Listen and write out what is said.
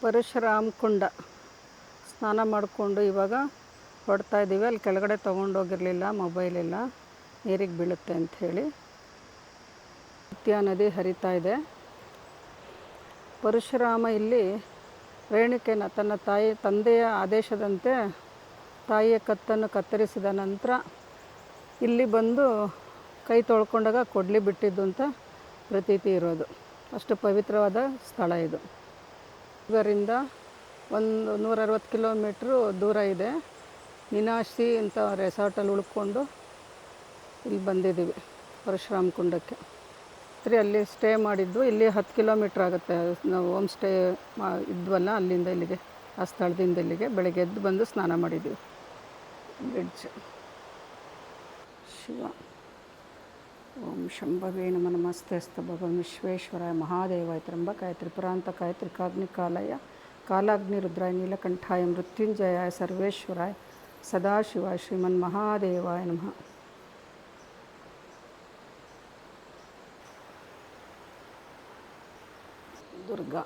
ಪರಶುರಾಮ ಕುಂಡ ಸ್ನಾನ ಮಾಡಿಕೊಂಡು ಇವಾಗ ಹೊರಡ್ತಾ ಇದ್ದೀವಿ. ಅಲ್ಲಿ ಕೆಳಗಡೆ ತೊಗೊಂಡೋಗಿರಲಿಲ್ಲ, ಮೊಬೈಲ್ ಎಲ್ಲ ನೀರಿಗೆ ಬೀಳುತ್ತೆ ಅಂಥೇಳಿ. ನಿತ್ಯ ನದಿ ಹರಿತಾ ಇದೆ. ಪರಶುರಾಮ ಇಲ್ಲಿ ರೇಣುಕೆನ ತನ್ನ ತಂದೆಯ ಆದೇಶದಂತೆ ತಾಯಿಯ ಕತ್ತನ್ನು ಕತ್ತರಿಸಿದ ನಂತರ ಇಲ್ಲಿ ಬಂದು ಕೈ ತೊಳ್ಕೊಂಡಾಗ ಕೊಡಲಿ ಬಿಟ್ಟಿದ್ದು ಅಂತ ಪ್ರತೀತಿ ಇರೋದು. ಅಷ್ಟು ಪವಿತ್ರವಾದ ಸ್ಥಳ ಇದು. ಇದರಿಂದ ಒಂದು 160 ಕಿಲೋಮೀಟ್ರು ದೂರ ಇದೆ. ನಿನಾಶಿ ಅಂತ ರೆಸಾರ್ಟಲ್ಲಿ ಉಳ್ಕೊಂಡು ಇಲ್ಲಿ ಬಂದಿದ್ದೀವಿ ಪರಶುರಾಮ ಕುಂಡಕ್ಕೆ. ಅಲ್ಲಿ ಸ್ಟೇ ಮಾಡಿದ್ದು. ಇಲ್ಲಿ 10 ಕಿಲೋಮೀಟ್ರ್ ಆಗುತ್ತೆ. ನಾವು ಹೋಮ್ ಸ್ಟೇ ಇದ್ವಲ್ಲ, ಅಲ್ಲಿಂದ ಇಲ್ಲಿಗೆ, ಆ ಸ್ಥಳದಿಂದ ಇಲ್ಲಿಗೆ ಬೆಳಗ್ಗೆ ಎದ್ದು ಬಂದು ಸ್ನಾನ ಮಾಡಿದ್ದೀವಿ. ಬ್ರಿಡ್ಜ್. ಶಿವ. ಓಂ ಶಂಭವೇ ನಮಃ. ನಮಸ್ತೆಸ್ತು ಭಗವನ್ ವಿಶ್ವೇಶ್ವರಾಯ ಮಹಾದೇವಾಯ ತ್ರ್ಯಂಬಕಾಯ ತ್ರಿಪುರಾಂತಕಾಯ ತ್ರಿಕಾಗ್ನಿಕಾಲಯ ಕಾಲಾಗ್ನಿ ರುದ್ರಾಯ ನೀಲಕಂಠಾಯ ಮೃತ್ಯುಂಜಯಾಯ ಸರ್ವೇಶ್ವರಾಯ ಸದಾಶಿವಾಯ ಶ್ರೀಮನ್ ಮಹಾದೇವಾಯ ನಮಃ. ದುರ್ಗಾ.